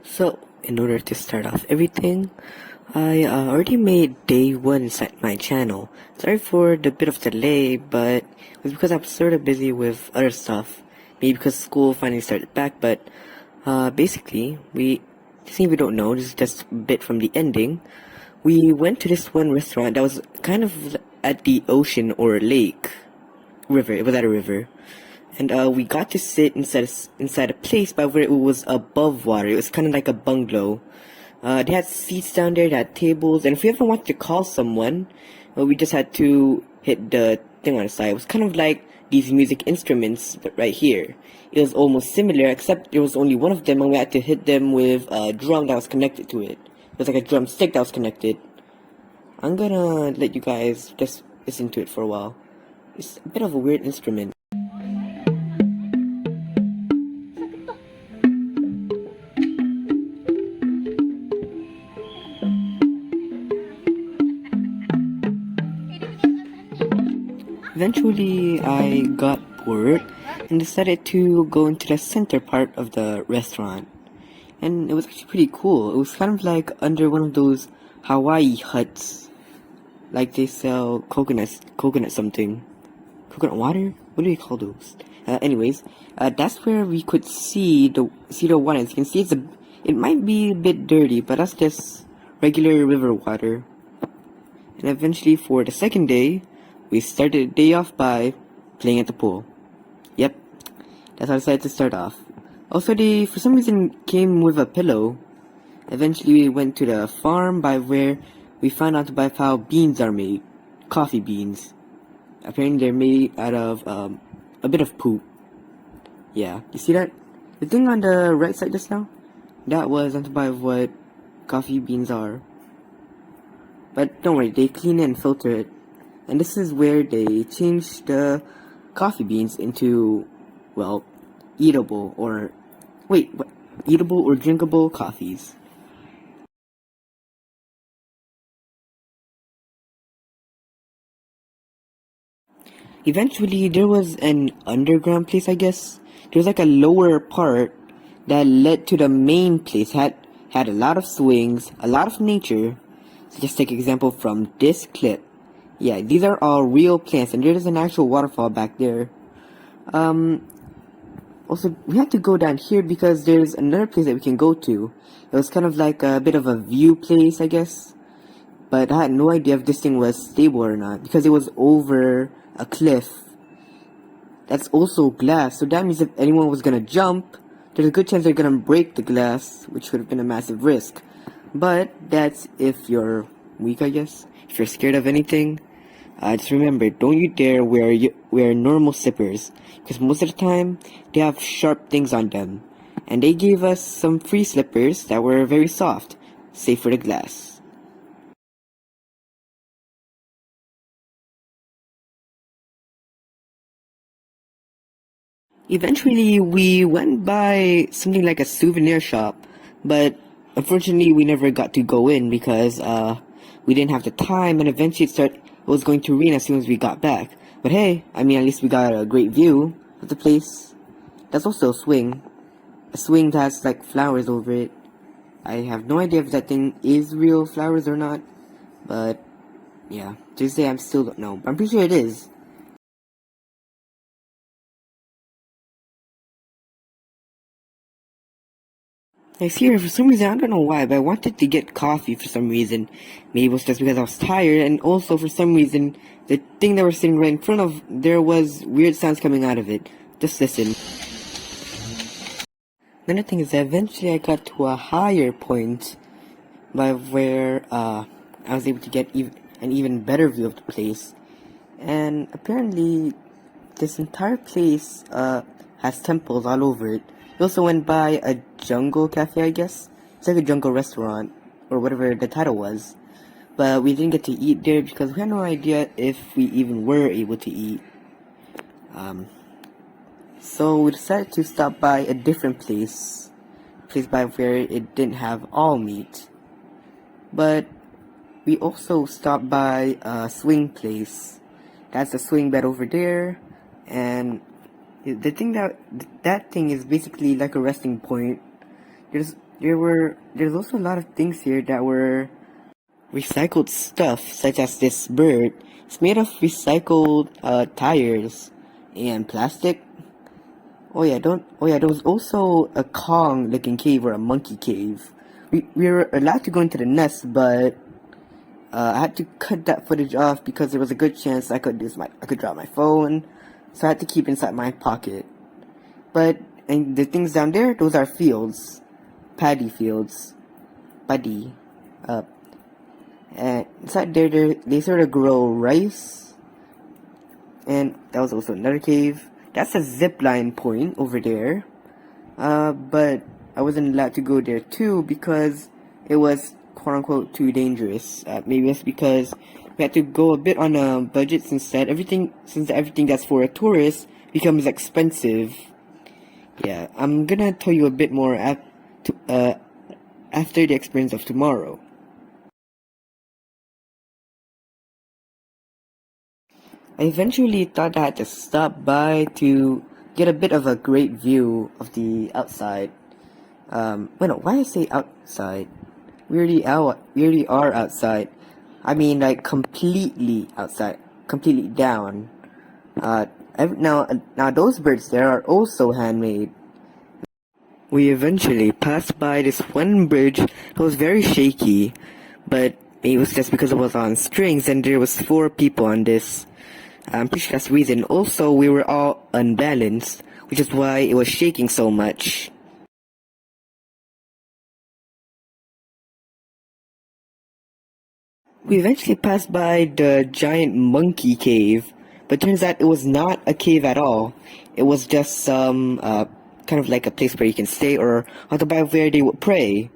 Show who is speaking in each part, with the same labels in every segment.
Speaker 1: So, in order to start off everything, I already made day one inside my channel. Sorry for the bit of delay, but it was because I was sort of busy with other stuff. Maybe because school finally started back, but basically, just if you don't know, this is just a bit from the ending. We went to this one restaurant that was kind of at the ocean or lake, river. It was at a river. And we got to sit inside a place by where it was above water. It was kind of like a bungalow. They had seats down there, they had tables, and if we ever wanted to call someone, we just had to hit the thing on the side. It was kind of like these music instruments right here. It was almost similar, except there was only one of them, and we had to hit them with a drum that was connected to it. It was like a drumstick that was connected. I'm gonna let you guys just listen to it for a while. It's a bit of a weird instrument. Eventually, I got bored and decided to go into the center part of the restaurant. And it was actually pretty cool. It was kind of like under one of those Hawaii huts. Like they sell coconut something. Coconut water? What do you call those? That's where we could see the water. As you can see, it might be a bit dirty, but that's just regular river water. And eventually, for the second day, we started the day off by playing at the pool. Yep, that's how I decided to start off. Also, they, for some reason, came with a pillow. Eventually, we went to the farm by where we found out about how beans are made. Coffee beans. Apparently, they're made out of a bit of poop. Yeah, you see that? The thing on the right side just now? That was about what coffee beans are. But don't worry, they clean it and filter it. And this is where they change the coffee beans into, well, eatable or drinkable coffees. Eventually, there was an underground place, I guess. There was like a lower part that led to the main place. Had a lot of swings, a lot of nature. So just take example from this clip. Yeah, these are all real plants, and there is an actual waterfall back there. Also, we had to go down here because there's another place that we can go to. It was kind of like a bit of a view place, I guess. But I had no idea if this thing was stable or not, because it was over a cliff. That's also glass, so that means if anyone was gonna jump, there's a good chance they're gonna break the glass, which would have been a massive risk. But that's if you're weak, I guess. If you're scared of anything, just remember, don't you dare wear normal slippers, because most of the time, they have sharp things on them. And they gave us some free slippers that were very soft, safe for the glass. Eventually, we went by something like a souvenir shop, but unfortunately, we never got to go in because, we didn't have the time, and eventually it was going to rain as soon as we got back. But hey, I mean, at least we got a great view of the place. That's also a swing. A swing that has, like, flowers over it. I have no idea if that thing is real flowers or not, but, yeah. To this day, I still don't know, but I'm pretty sure it is. I see her for some reason, I don't know why, but I wanted to get coffee for some reason. Maybe it was just because I was tired, and also for some reason, the thing that we're sitting right in front of, there was weird sounds coming out of it. Just listen. Another thing is that eventually I got to a higher point by where, I was able to get an even better view of the place. And apparently, this entire place, has temples all over it. We also went by a jungle cafe, I guess. It's like a jungle restaurant, or whatever the title was. But we didn't get to eat there because we had no idea if we even were able to eat. So we decided to stop by a different place. A place by where it didn't have all meat. But we also stopped by a swing place. That's a swing bed over there, and the thing that thing is basically like a resting point. there's also a lot of things here that were recycled stuff, such as this bird. It's made of recycled tires and plastic. There was also a Kong-looking cave or a monkey cave. We were allowed to go into the nest, but I had to cut that footage off because there was a good chance I could drop my phone, so I had to keep it inside my pocket. But and the things down there, those are fields, paddy fields, paddy. And inside there, they sort of grow rice. And that was also another cave. That's a zip line point over there. But I wasn't allowed to go there too because it was quote unquote too dangerous. Maybe it's because we had to go a bit on a budget since everything that's for a tourist becomes expensive. Yeah, I'm gonna tell you a bit more after the experience of tomorrow. I eventually thought I had to stop by to get a bit of a great view of the outside. Why I say outside? We already are outside. I mean, like completely outside, completely down. Now those birds there are also handmade. We eventually passed by this one bridge that was very shaky, but it was just because it was on strings and there was 4 people on this. I'm pretty sure that's the reason. Also, we were all unbalanced, which is why it was shaking so much. We eventually passed by the giant monkey cave, but turns out it was not a cave at all. It was just some, kind of like a place where you can stay or on the Bible where they would pray.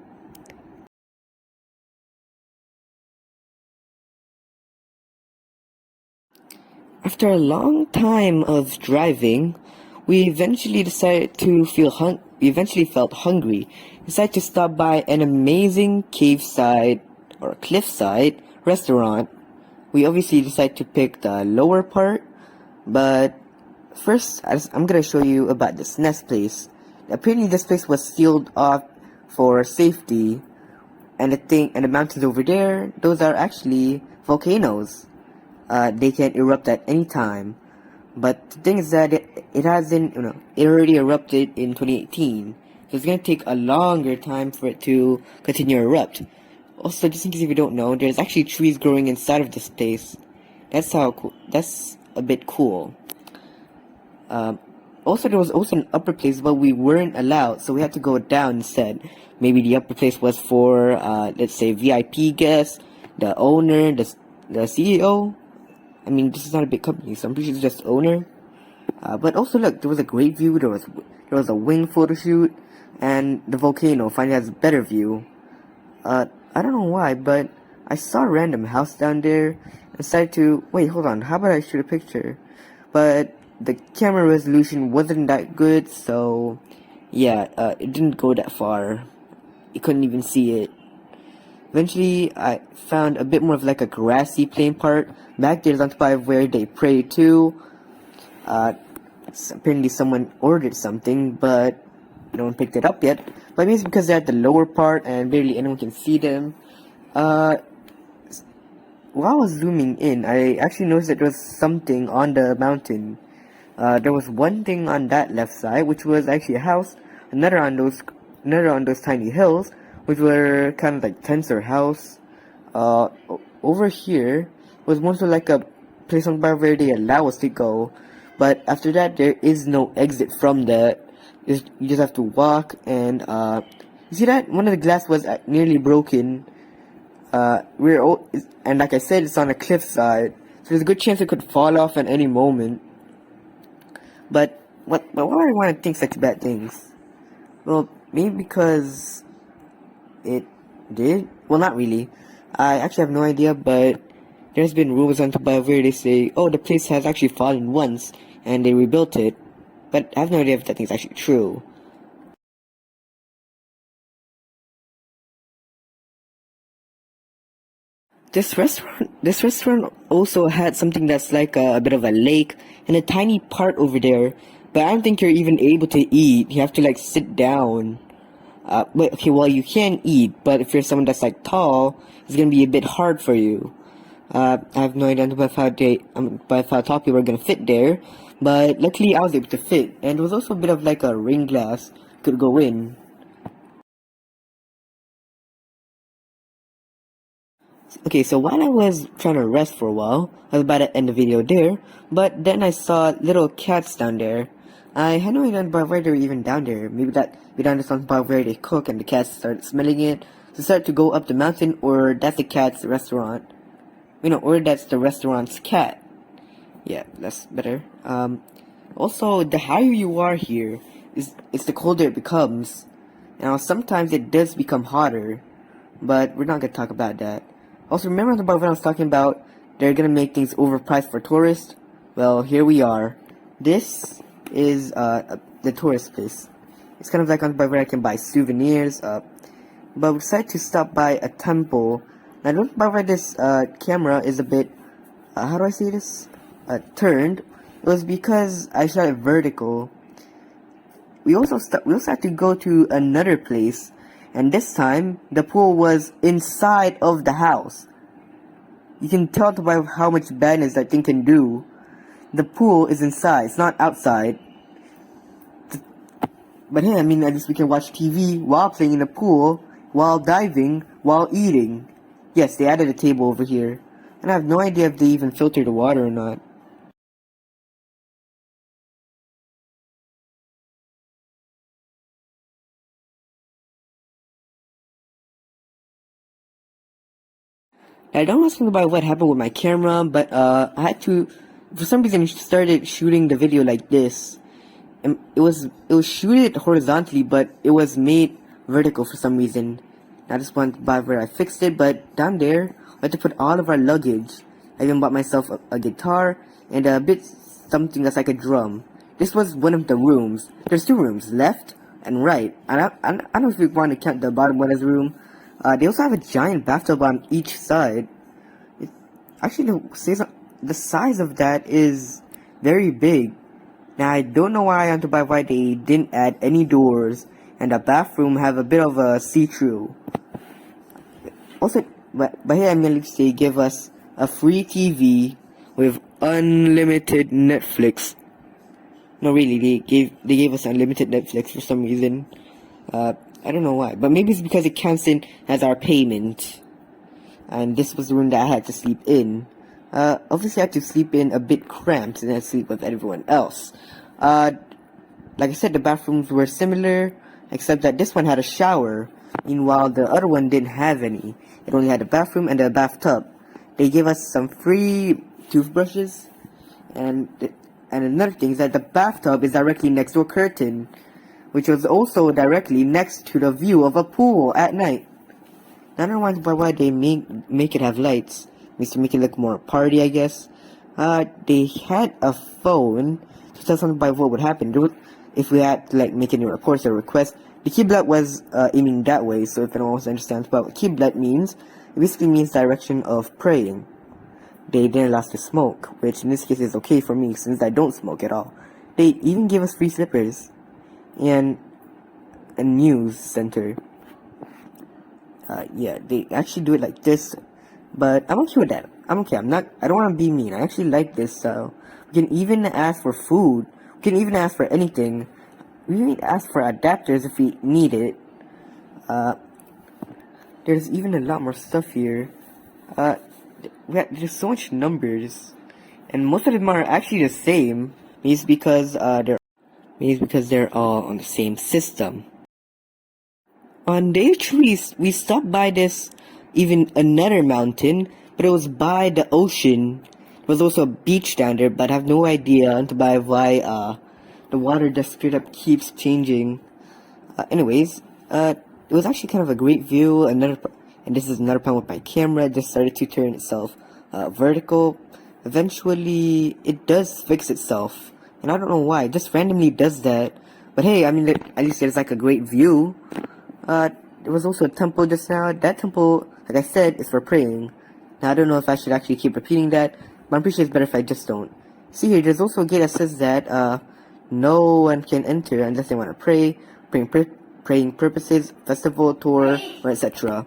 Speaker 1: After a long time of driving, we eventually felt hungry. Decided to stop by an amazing caveside or cliffside restaurant. We obviously decided to pick the lower part, but first I'm gonna show you about this next place. Apparently this place was sealed off for safety, and the mountains over there, those are actually volcanoes. They can erupt at any time. But the thing is that it hasn't, it already erupted in 2018. So it's gonna take a longer time for it to continue to erupt. Also, just in case if you don't know, there's actually trees growing inside of this place. That's a bit cool. Also, there was also an upper place, but we weren't allowed, so we had to go down instead. Maybe the upper place was for, let's say, VIP guests, the owner, the CEO. I mean, this is not a big company, so I'm pretty sure it's just owner. But also, look, there was a great view. There was a wing photo shoot, and the volcano finally has a better view. I don't know why, but I saw a random house down there and decided to wait. Hold on, how about I shoot a picture? But the camera resolution wasn't that good, so yeah, it didn't go that far. You couldn't even see it. Eventually, I found a bit more of like a grassy plain part. Back there's on top of where they pray to. Apparently someone ordered something, but no one picked it up yet. But maybe it's because they're at the lower part and barely anyone can see them. While I was zooming in, I actually noticed that there was something on the mountain. There was one thing on that left side, which was actually a house. Another on those tiny hills, which were kind of like tents or house. Over here was more so like a place on where they allow us to go, but after that there is no exit from that. You just have to walk, and you see that one of the glass was nearly broken. And like I said, it's on a cliffside, so there's a good chance it could fall off at any moment. But why would I want to think such bad things? Well, maybe because it did? Well, not really. I actually have no idea, but there's been rumors on Dubai where they say, oh, the place has actually fallen once, and they rebuilt it. But I have no idea if that thing's actually true. This restaurant also had something that's like a bit of a lake and a tiny part over there, but I don't think you're even able to eat. You have to like sit down. But okay, well, you can eat, but if you're someone that's like tall, it's gonna be a bit hard for you. I have no idea about how tall people are gonna fit there, but luckily I was able to fit, and there was also a bit of like a ring glass could go in. Okay, so while I was trying to rest for a while, I was about to end the video there, but then I saw little cats down there. I had no idea about why they were even down there. Maybe we down to some spot where they cook and the cats started smelling it, so started to go up the mountain, or that's the cat's restaurant. Or that's the restaurant's cat. Yeah, that's better. Also, the higher you are here, it's the colder it becomes. Now, sometimes it does become hotter, but we're not gonna talk about that. Also, remember about what I was talking about? They're gonna make things overpriced for tourists? Well, here we are. This is, the tourist place. It's kind of like on by where I can buy souvenirs, but we decided to stop by a temple. Now, I don't know why this, camera is a bit, how do I say this? Turned. It was because I shot it vertical. We also had to go to another place, and this time the pool was inside of the house. You can tell by how much badness that thing can do. The pool is inside; it's not outside. But hey, I mean, at least we can watch TV while playing in the pool, while diving, while eating. Yes, they added a table over here, and I have no idea if they even filter the water or not. I don't know something about what happened with my camera, but I had to, for some reason, started shooting the video like this. And it was shooted horizontally, but it was made vertical for some reason. I just went by where I fixed it, but down there, I had to put all of our luggage. I even bought myself a guitar and a bit something that's like a drum. This was one of the rooms. There's two rooms, left and right. And I don't know if you want to count the bottom one as a room. They also have a giant bathtub on each side. Actually, the size of that is very big. Now, I don't know why they didn't add any doors, and the bathroom have a bit of a see-through. Also, but here I'm gonna say give us a free TV with unlimited Netflix. No, really, they gave us unlimited Netflix for some reason. I don't know why, but maybe it's because it counts in as our payment. And this was the room that I had to sleep in. Obviously I had to sleep in a bit cramped and I sleep with everyone else. Like I said, the bathrooms were similar, except that this one had a shower. Meanwhile, the other one didn't have any. It only had a bathroom and a bathtub. They gave us some free toothbrushes, and another thing is that the bathtub is directly next to a curtain, which was also directly next to the view of a pool at night. I don't know why they make it have lights. Means to make it look more party, I guess. They had a phone to tell something about what would happen if we had to like make any reports or requests. The Qiblat was aiming that way, so if anyone understands about what Qiblat means, it basically means direction of praying. They didn't allow us to smoke, which in this case is okay for me since I don't smoke at all. They even gave us free slippers and a news center. Yeah, they actually do it like this, but I'm okay with that. I'm okay. I don't want to be mean. I actually like this style. We can even ask for food. We can even ask for anything. We can ask for adapters if we need it. There's even a lot more stuff here. There's so much numbers, and most of them are actually the same. Maybe it's because they're all on the same system. On day 3, we stopped by even another mountain, but it was by the ocean. There was also a beach down there, but I have no idea why the water just straight up keeps changing. Anyways, it was actually kind of a great view. And this is another problem with my camera. It just started to turn itself vertical. Eventually, it does fix itself, and I don't know why. It just randomly does that. But hey, I mean, at least it's like a great view. There was also a temple just now. That temple, like I said, is for praying. Now, I don't know if I should actually keep repeating that, but I'm pretty sure it's better if I just don't. See here, there's also a gate that says that, no one can enter unless they want to pray. praying purposes, festival tour, or etc.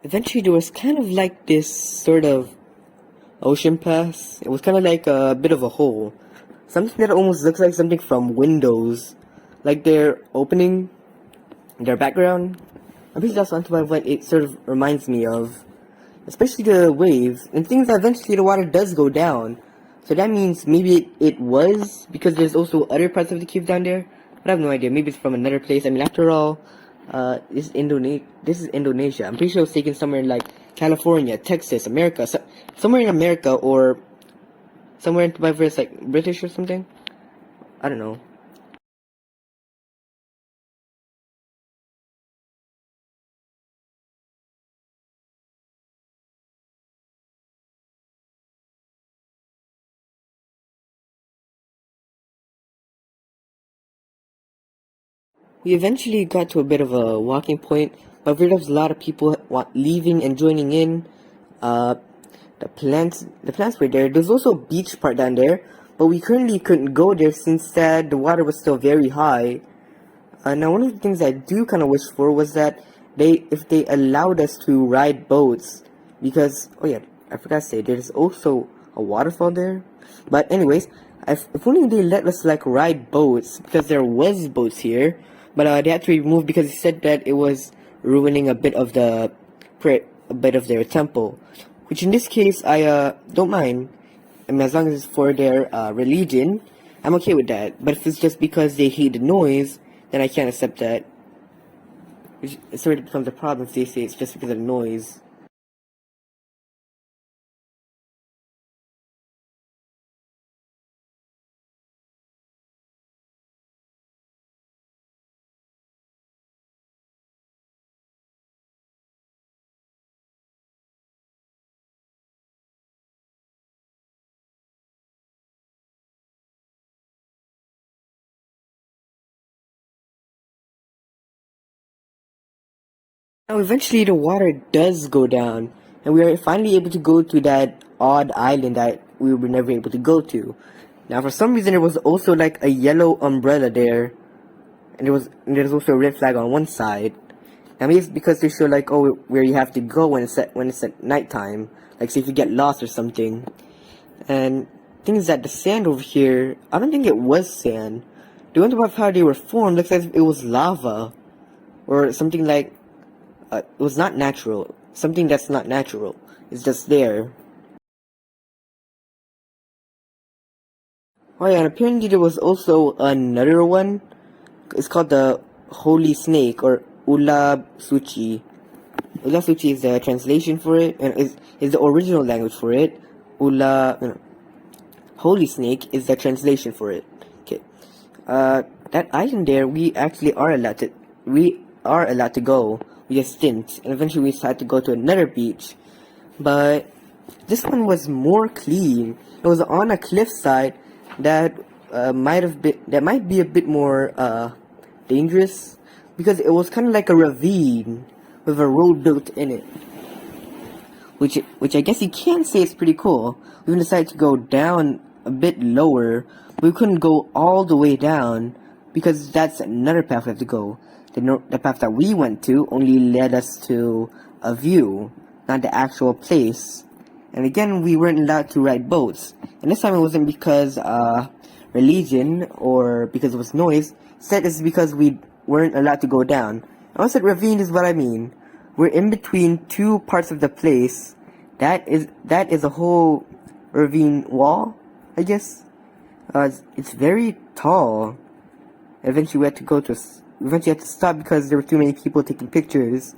Speaker 1: Eventually, there was kind of like this sort of ocean pass. It was kind of like a bit of a hole. Something that almost looks like something from Windows. Like their opening, their background. I think that's what it sort of reminds me of. Especially the waves. And things that eventually the water does go down. So that means maybe it was, because there's also other parts of the cave down there. But I have no idea. Maybe it's from another place. I mean, after all, this is Indonesia. I'm pretty sure it was taken somewhere in like California, Texas, America, somewhere in America, or somewhere in my verse like British or something. I don't know. We eventually got to a bit of a walking point, but there was a lot of people leaving and joining in. Uh, the plants were there. There's also a beach part down there, but we currently couldn't go there since that the water was still very high. Now, one of the things I do kind of wish for was that if they allowed us to ride boats, because, oh yeah, I forgot to say, there's also a waterfall there. But anyways, if only they let us, like, ride boats, because there was boats here, but they had to be removed because they said that it was ruining a bit of their temple. Which in this case, I don't mind. I mean, as long as it's for their religion, I'm okay with that. But if it's just because they hate the noise, then I can't accept that. Which sort of becomes a problem if they say it's just because of the noise. Now, eventually the water does go down, and we are finally able to go to that odd island that we were never able to go to. Now, for some reason, there was also like a yellow umbrella there, and there's also a red flag on one side. Now, maybe it's because they show like, oh, where you have to go when it's at nighttime, like say if you get lost or something. And thing is that the sand over here, I don't think it was sand. The one about how they were formed looks as if it was lava or something like. It was not natural. Something that's not natural. It's just there. Oh yeah, and apparently there was also another one. It's called the Holy Snake, or Ulab Suci. Ulab Suci is the translation for it, and is the original language for it. Holy Snake is the translation for it. Okay. That island there, we are allowed to go. We just didn't, and eventually we decided to go to another beach. But this one was more clean. It was on a cliffside that might be a bit more dangerous, because it was kind of like a ravine with a road built in it. Which I guess you can say is pretty cool. We even decided to go down a bit lower, but we couldn't go all the way down because that's another path we have to go. The path that we went to only led us to a view, not the actual place. And again, we weren't allowed to ride boats. And this time it wasn't because religion or because it was noise. Instead, it's because we weren't allowed to go down. And when I said ravine is what I mean. We're in between two parts of the place. That is a whole ravine wall, I guess. It's very tall. Eventually, we had to stop because there were too many people taking pictures.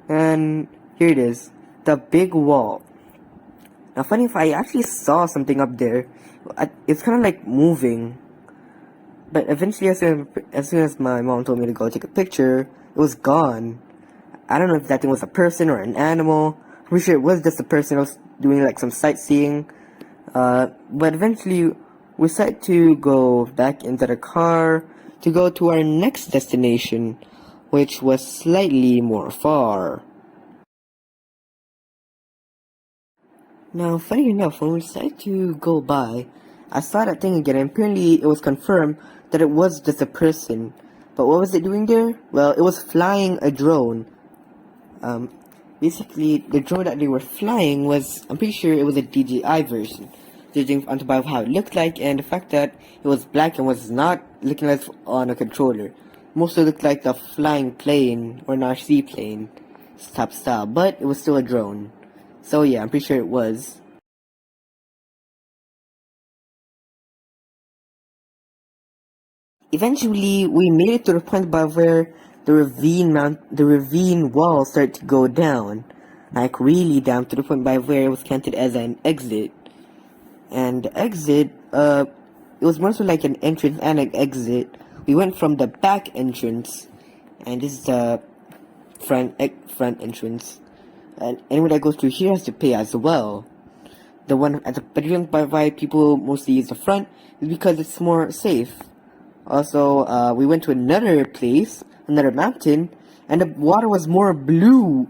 Speaker 1: And here it is, the big wall. Now, funny if I actually saw something up there. It's kind of like moving. But eventually, as soon as my mom told me to go take a picture, it was gone. I don't know if that thing was a person or an animal. I'm pretty sure it was just a person. doing like some sightseeing. But eventually we decided to go back into the car to go to our next destination, which was slightly more far. Now, funny enough, when we decided to go by, I saw that thing again, and apparently it was confirmed that it was just a person. But what was it doing there? Well, it was flying a drone. Um, Basically, the drone that they were flying was, I'm pretty sure it was a DJI version. Judging on by how it looked like, and the fact that it was black and was not looking like on a controller. Mostly looked like a flying plane, or an RC plane type style, but it was still a drone. So yeah, I'm pretty sure it was. Eventually, we made it to the point by where the ravine wall started to go down, like really down to the point by where it was counted as an exit. And the exit, it was more so like an entrance and an exit. We went from the back entrance, and this is the front entrance. And anyone that goes through here has to pay as well. The one at the reason by why people mostly use the front is because it's more safe. Also, we went to another place, another mountain, and the water was more blue.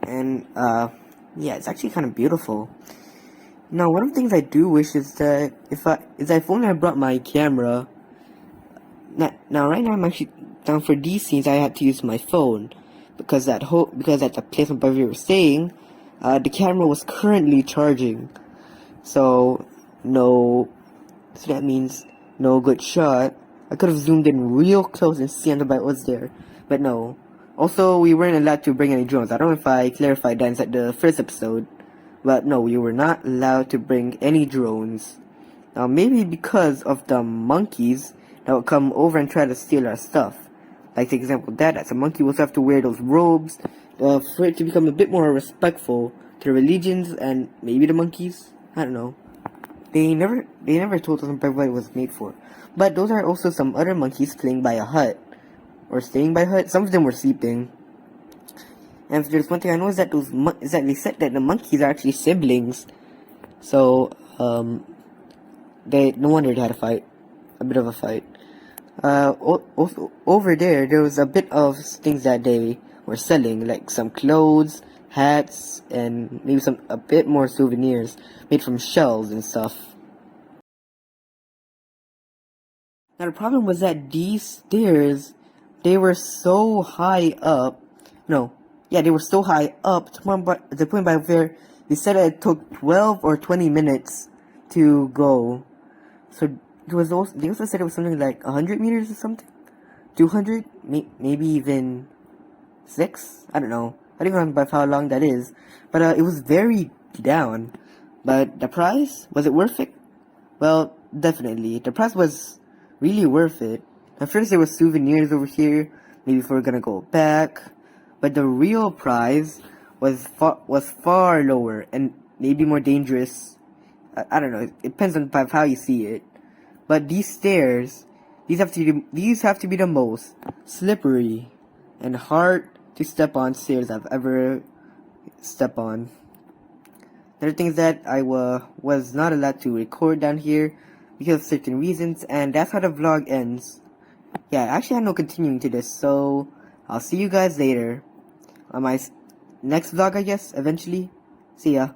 Speaker 1: And, yeah, it's actually kind of beautiful. Now, one of the things I do wish is that if only I brought my camera. Now, right now I'm actually down for these scenes. I had to use my phone because at the place where we were staying, the camera was currently charging. So that means no good shot. I could have zoomed in real close and seen the bite was there, but no. Also, we weren't allowed to bring any drones. I don't know if I clarified that inside the first episode, but no, we were not allowed to bring any drones. Now, maybe because of the monkeys that would come over and try to steal our stuff. Like, for example, that as a monkey will have to wear those robes for it to become a bit more respectful to the religions and maybe the monkeys. I don't know. They never told us what it was made for. But those are also some other monkeys playing by a hut. Or staying by a hut. Some of them were sleeping. And if there's one thing I know is that they said that the monkeys are actually siblings. So, no wonder they had a fight. A bit of a fight. Also, over there was a bit of things that they were selling. Like some clothes, hats, and maybe a bit more souvenirs made from shells and stuff. Now the problem was that these stairs, they were so high up. They were so high up to the point by where they said that it took 12 or 20 minutes to go. So they also said it was something like 100 meters or something, 200, maybe even 6. I don't know. I don't remember how long that is, but it was very down. But the price, was it worth it? Well, definitely. The price was really worth it. At first there was souvenirs over here, maybe if we're gonna go back. But the real prize was far lower and maybe more dangerous. I don't know. It depends on how you see it. But these stairs, these have to be the most slippery and hard to step on stairs I've ever stepped on. Another thing is that I was not allowed to record down here because of certain reasons, and that's how the vlog ends. Yeah, I actually had no continuing to this, so I'll see you guys later on my next vlog, I guess, eventually. See ya.